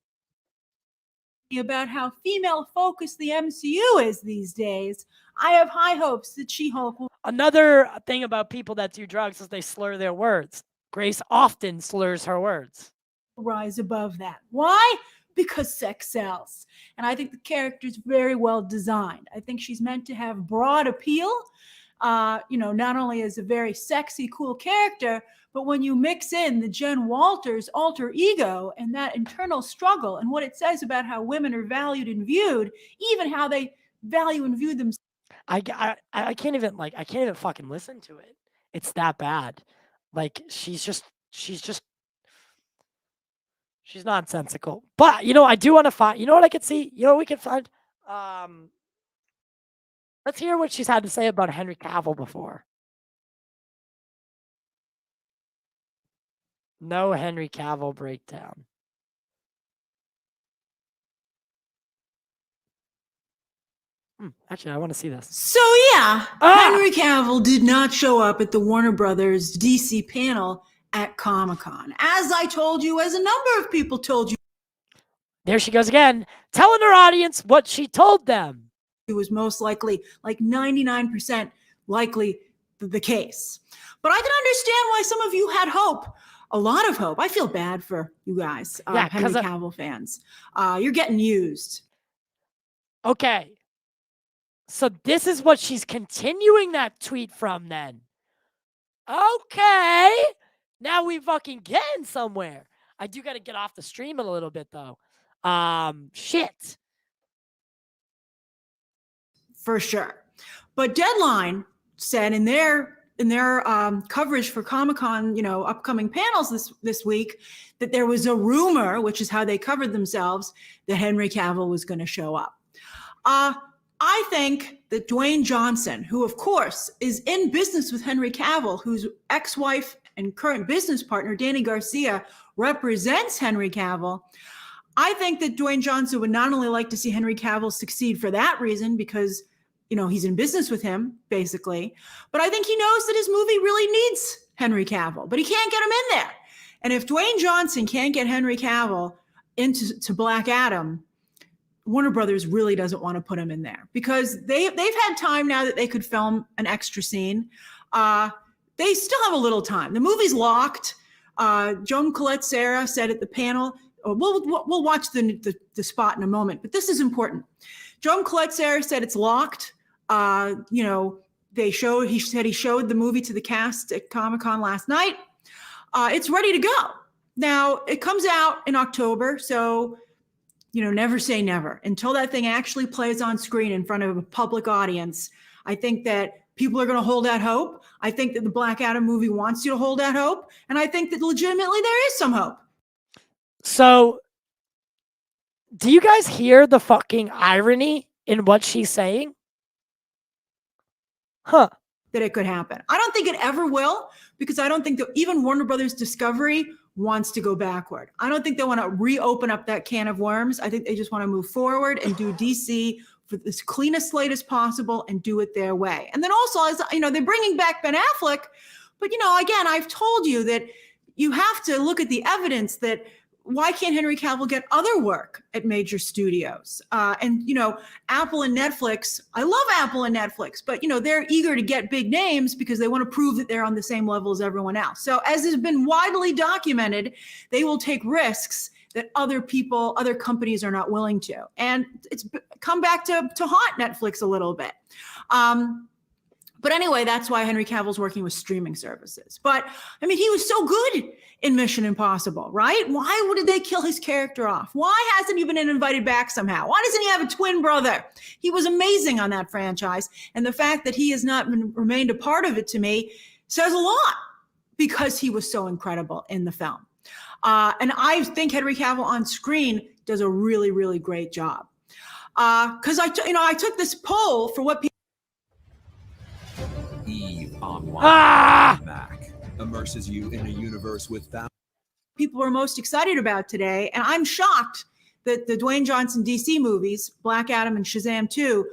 About how female focused the MCU is these days, I have high hopes that She-Hulk will. Another thing about people that do drugs is they slur their words. Grace often slurs her words. Rise above that. Why? Because sex sells. And I think the character's very well designed. I think she's meant to have broad appeal, not only as a very sexy, cool character, but when you mix in the Jen Walters alter ego and that internal struggle and what it says about how women are valued and viewed, even how they value and view themselves. I can't even fucking listen to it. It's that bad. Like, she's nonsensical. But I do want to find. You know what I could see? You know what we could find? Let's hear what she's had to say about Henry Cavill before. No Henry Cavill breakdown. Actually, I want to see this. So yeah, Henry Cavill did not show up at the Warner Brothers DC panel at Comic-Con. As I told you, as a number of people told you. There she goes again, telling her audience what she told them. It was most likely, like 99% likely, the case. But I can understand why some of you had hope. A lot of hope. I feel bad for you guys, Henry Cavill fans. You're getting used. Okay. So this is what she's continuing that tweet from then. Okay. Now we fucking getting somewhere. I do got to get off the stream a little bit, though. Shit. For sure. But Deadline said in their coverage for Comic-Con, upcoming panels this week, that there was a rumor, which is how they covered themselves, that Henry Cavill was going to show up. I think that Dwayne Johnson, who of course is in business with Henry Cavill, whose ex-wife and current business partner, Danny Garcia, represents Henry Cavill, I think that Dwayne Johnson would not only like to see Henry Cavill succeed for that reason, because he's in business with him, basically, but I think he knows that his movie really needs Henry Cavill, but he can't get him in there. And if Dwayne Johnson can't get Henry Cavill into Black Adam, Warner Brothers really doesn't want to put him in there, because they've had time now that they could film an extra scene. They still have a little time. The movie's locked. Joan Colette Sarah said at the panel, we'll watch the spot in a moment, but this is important. Joan Colette Sarah said it's locked. He said he showed the movie to the cast at Comic-Con last night. It's ready to go. Now, it comes out in October, so, never say never. Until that thing actually plays on screen in front of a public audience, I think that people are going to hold out hope. I think that the Black Adam movie wants you to hold out hope, and I think that legitimately there is some hope. So, do you guys hear the fucking irony in what she's saying? Huh. That it could happen. I don't think it ever will, because I don't think that even Warner Brothers Discovery wants to go backward. I don't think they want to reopen up that can of worms. I think they just want to move forward and do DC for as clean a slate as possible and do it their way. And then also, as they're bringing back Ben Affleck, but again, I've told you that you have to look at the evidence that why can't Henry Cavill get other work at major studios? And Apple and Netflix, I love Apple and Netflix, but they're eager to get big names because they want to prove that they're on the same level as everyone else. So as has been widely documented, they will take risks that other companies are not willing to. And it's come back to haunt Netflix a little bit. But anyway, that's why Henry Cavill's working with streaming services. But he was so good in Mission Impossible, right? Why did they kill his character off? Why hasn't he been invited back somehow? Why doesn't he have a twin brother? He was amazing on that franchise. And the fact that he has not remained a part of it, to me, says a lot, because he was so incredible in the film. And I think Henry Cavill on screen does a really, really great job. Because I took this poll for what people. Mac immerses you in a universe with people were most excited about today, and I'm shocked that the Dwayne Johnson DC movies, Black Adam and Shazam 2,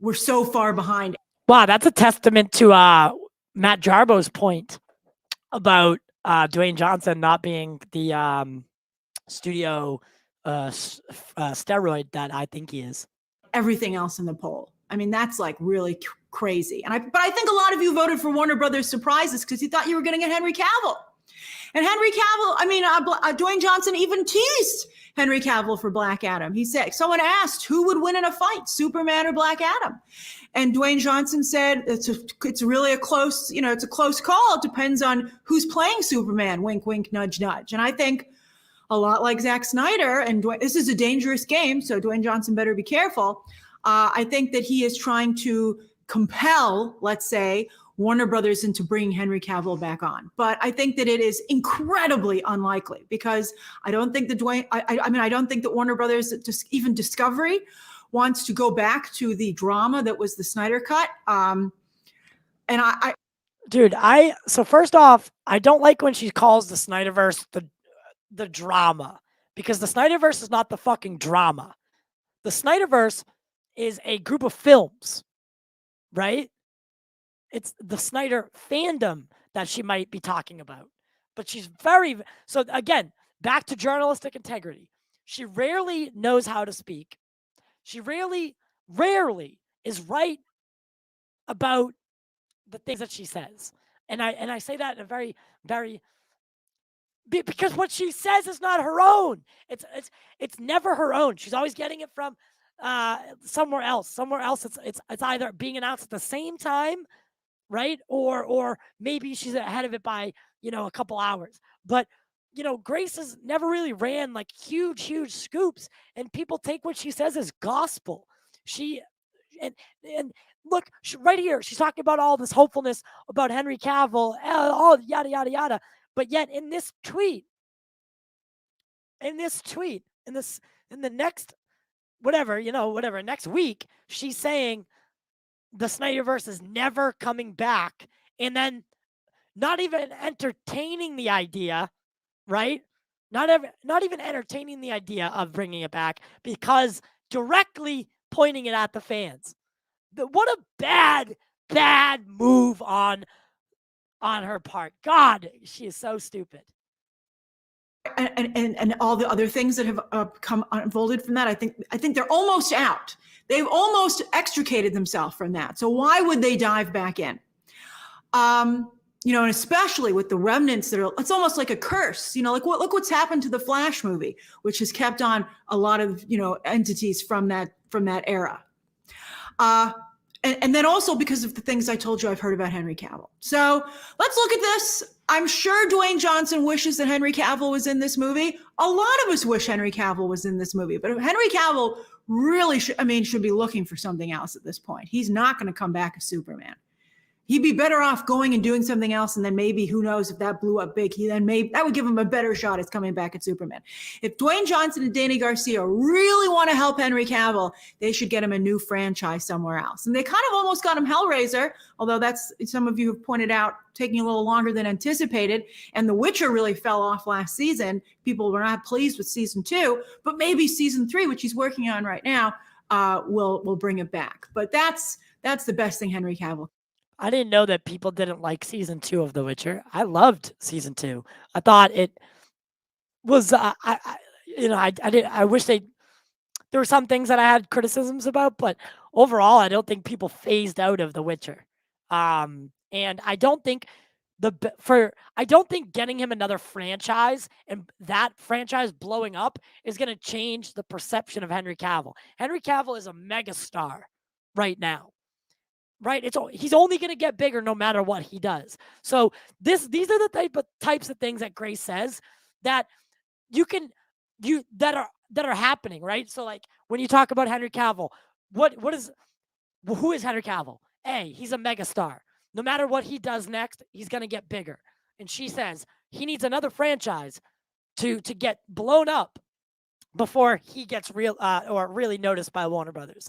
were so far behind. Wow, that's a testament to Matt Jarbo's point about Dwayne Johnson not being the studio steroid that I think he is. Everything else in the poll. That's like really crazy. But I think a lot of you voted for Warner Brothers surprises because you thought you were going to get Henry Cavill. And Henry Cavill, Dwayne Johnson even teased Henry Cavill for Black Adam. He said, someone asked who would win in a fight, Superman or Black Adam? And Dwayne Johnson said, it's really a close, it's a close call. It depends on who's playing Superman. Wink, wink, nudge, nudge. And I think a lot like Zack Snyder, and this is a dangerous game, so Dwayne Johnson better be careful. I think that he is trying to compel, let's say, Warner Brothers into bringing Henry Cavill back on. But I think that it is incredibly unlikely, because I don't think that I don't think that Warner Brothers, even Discovery, wants to go back to the drama that was the Snyder Cut. So first off, I don't like when she calls the Snyderverse the drama, because the Snyderverse is not the fucking drama. The Snyderverse is a group of films, right? It's the Snyder fandom that she might be talking about. But she's so again, back to journalistic integrity. She rarely knows how to speak. She rarely is right about the things that she says. And I say that in a very, very, because what she says is not her own. It's never her own. She's always getting it from somewhere else. It's either being announced at the same time, right? Or maybe she's ahead of it by, a couple hours. But, Grace has never really ran like huge scoops, and people take what she says as gospel. And look, right here, she's talking about all this hopefulness about Henry Cavill, all yada, yada, yada. But yet in the next whatever, next week, she's saying the Snyderverse is never coming back, and then not even entertaining the idea, right? Not even entertaining the idea of bringing it back because directly pointing it at the fans. What a bad move on her part. God, she is so stupid. And all the other things that have come unfolded from that, I think they're almost out. They've almost extricated themselves from that. So why would they dive back in? And especially with the remnants it's almost like a curse. Look what's happened to the Flash movie, which has kept on a lot of entities from that era. And then also because of the things I told you I've heard about Henry Cavill. So let's look at this. I'm sure Dwayne Johnson wishes that Henry Cavill was in this movie. A lot of us wish Henry Cavill was in this movie, but Henry Cavill really should be looking for something else at this point. He's not going to come back as Superman. He'd be better off going and doing something else, and then maybe, who knows, if that blew up big, that would give him a better shot at coming back at Superman. If Dwayne Johnson and Danny Garcia really want to help Henry Cavill, they should get him a new franchise somewhere else. And they kind of almost got him Hellraiser, although that's, some of you have pointed out, taking a little longer than anticipated. And The Witcher really fell off last season. People were not pleased with season 2, but maybe season 3, which he's working on right now, will bring it back. But that's the best thing Henry Cavill. I didn't know that people didn't like season 2 of The Witcher. I loved season 2. I thought it was, I wish there were some things that I had criticisms about, but overall, I don't think people phased out of The Witcher. And I don't think getting him another franchise and that franchise blowing up is going to change the perception of Henry Cavill. Henry Cavill is a megastar right now. Right, he's only going to get bigger no matter what he does. So these are the types of things that Grace says that that are happening, right? So like when you talk about Henry Cavill, who is Henry Cavill? He's a megastar. No matter what he does next, he's going to get bigger. And she says he needs another franchise to get blown up before he gets really noticed by Warner Brothers.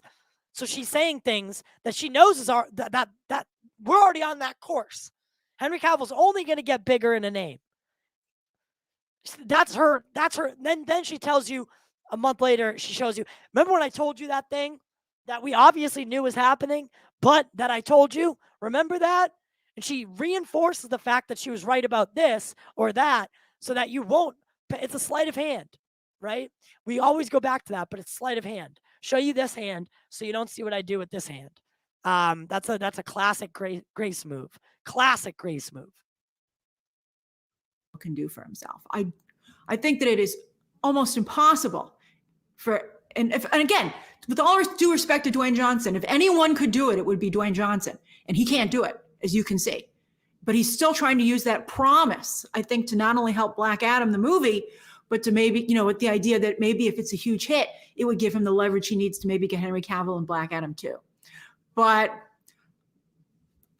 So she's saying things that she knows that we're already on that course. Henry Cavill's only going to get bigger in a name. That's her. Then she tells you a month later, she shows you, remember when I told you that thing that we obviously knew was happening, but that I told you? Remember that? And she reinforces the fact that she was right about this or that so that you won't. It's a sleight of hand, right? We always go back to that, but it's sleight of hand. Show you this hand so you don't see what I do with this hand. That's a classic Grace move. Classic Grace move. Can do for himself. I think that it is almost impossible and again, with all due respect to Dwayne Johnson, if anyone could do it, it would be Dwayne Johnson, and he can't do it, as you can see. But he's still trying to use that promise, I think, to not only help Black Adam the movie, but to maybe, with the idea that maybe if it's a huge hit, it would give him the leverage he needs to maybe get Henry Cavill and Black Adam too. But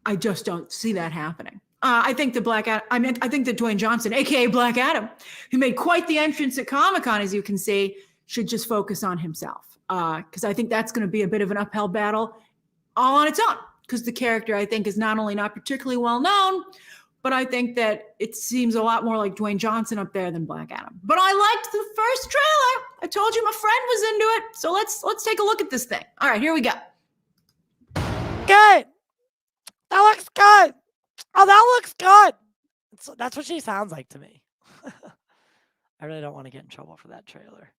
I just don't see that happening. I think that Dwayne Johnson, aka Black Adam, who made quite the entrance at Comic-Con, as you can see, should just focus on himself. Because I think that's going to be a bit of an uphill battle all on its own. Because the character, I think, is not only not particularly well known, but I think that it seems a lot more like Dwayne Johnson up there than Black Adam. But I liked the first trailer. I told you my friend was into it. So let's take a look at this thing. All right, here we go. Good. That looks good. Oh, that looks good. That's what she sounds like to me. I really don't want to get in trouble for that trailer.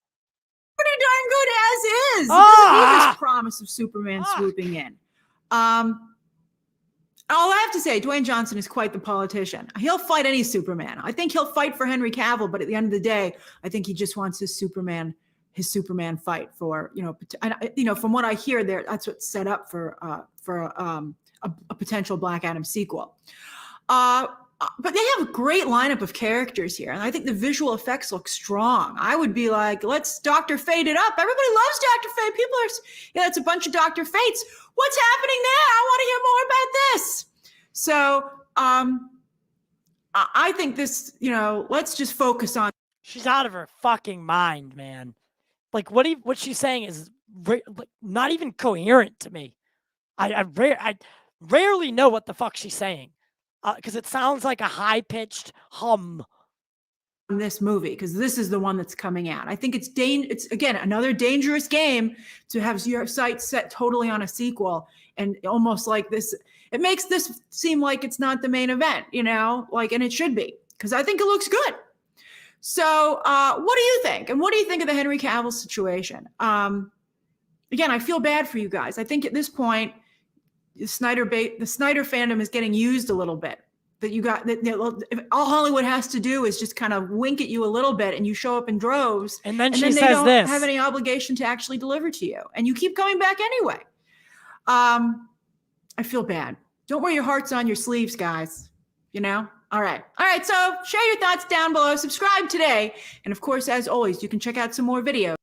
Pretty darn good as is. It doesn't need this promise of Superman swooping in. All I have to say, Dwayne Johnson is quite the politician. He'll fight any Superman. I think he'll fight for Henry Cavill, but at the end of the day, I think he just wants his Superman fight for, from what I hear there, that's what's set up for a potential Black Adam sequel. But they have a great lineup of characters here, and I think the visual effects look strong. I would be like, let's Dr. Fate it up. Everybody loves Dr. Fate. People are, it's a bunch of Dr. Fates. What's happening there? I want to hear more about this. So I think this, let's just focus on. She's out of her fucking mind, man. Like what she's saying is not even coherent to me. I rarely know what the fuck she's saying because it sounds like a high-pitched hum. In this movie, because this is the one that's coming out. I think it's again another dangerous game to have your sights set totally on a sequel, and almost like this, it makes this seem like it's not the main event, and it should be, because I think it looks good. So what do you think? And what do you think of the Henry Cavill situation? Again, I feel bad for you guys. I think at this point, the Snyder fandom is getting used a little bit. That you got that all Hollywood has to do is just kind of wink at you a little bit, and you show up in droves, and then they says don't this. have any obligation to actually deliver to you, and you keep coming back anyway. I feel bad. Don't wear your hearts on your sleeves, guys. All right. So share your thoughts down below. Subscribe today, and of course, as always, you can check out some more videos.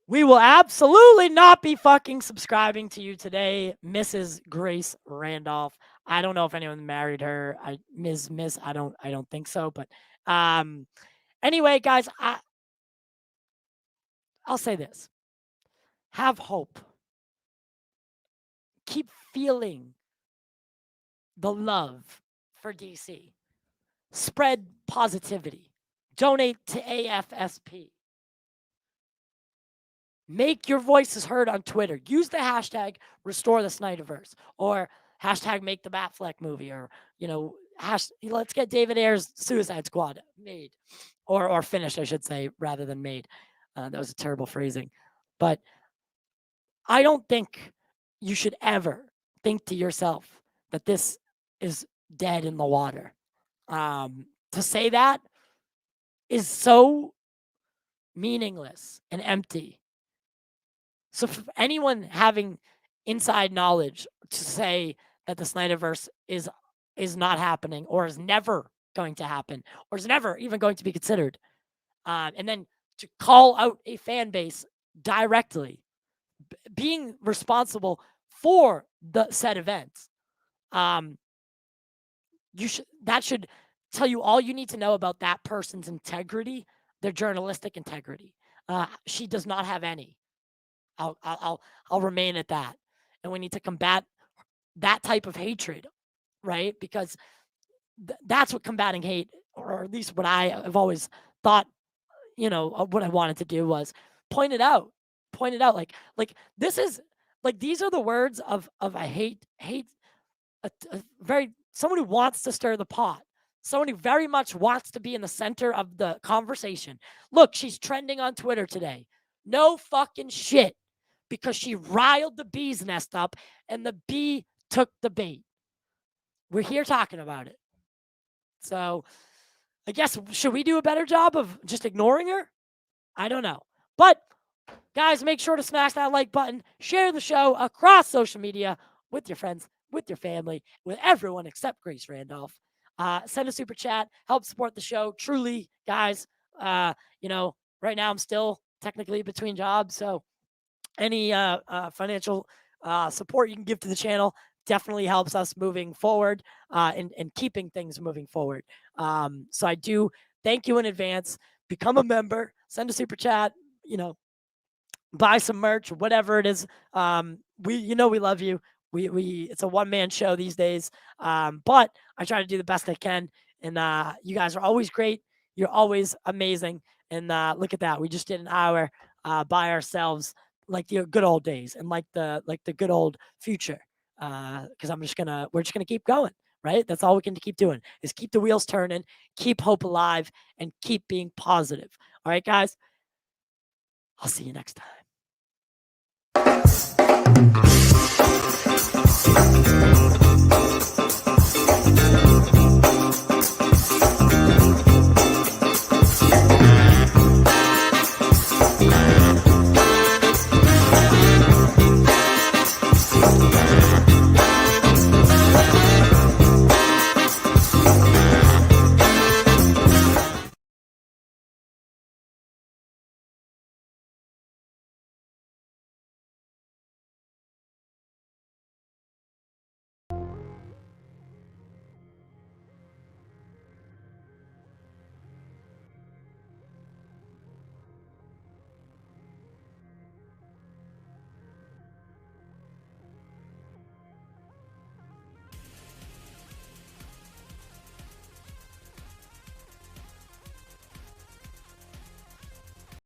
We will absolutely not be fucking subscribing to you today, Mrs. Grace Randolph. I don't know if anyone married her. Miss, I don't think so. But anyway, guys, I'll say this. Have hope. Keep feeling the love for DC. Spread positivity. Donate to AFSP. Make your voices heard on Twitter. Use the hashtag Restore the Snyderverse or hashtag Make the Affleck movie, or let's get David Ayer's Suicide Squad made or finished, I should say, rather than made. That was a terrible phrasing, but I don't think you should ever think to yourself that this is dead in the water. To say that is so meaningless and empty. So for anyone having inside knowledge to say that the Snyderverse is not happening, or is never going to happen, or is never even going to be considered, and then to call out a fan base directly, being responsible for the said events, that should tell you all you need to know about that person's integrity, their journalistic integrity. She does not have any. I'll remain at that, and we need to combat that type of hatred, right? Because that's what combating hate, or at least what I have always thought, what I wanted to do was point it out, like this is like, these are the words of a hate, someone who wants to stir the pot, someone who very much wants to be in the center of the conversation. Look, she's trending on Twitter today. No fucking shit. Because she riled the bee's nest up, and the bee took the bait. We're here talking about it. So I guess, should we do a better job of just ignoring her? I don't know. But guys, make sure to smash that like button. Share the show across social media with your friends, with your family, with everyone except Grace Randolph. Send a super chat. Help support the show. Truly, guys, right now I'm still technically between jobs, so any financial support you can give to the channel definitely helps us moving forward and keeping things moving forward. So I do thank you in advance. Become a member, send a super chat, buy some merch, whatever it is. We love you. It's a one-man show these days, but I try to do the best I can, and you guys are always great. You're always amazing, and look at that. We just did an hour by ourselves, like the good old days, and like the good old future. Because we're just gonna keep going, right? That's all we can keep doing, is keep the wheels turning, keep hope alive, and keep being positive. All right, guys. I'll see you next time.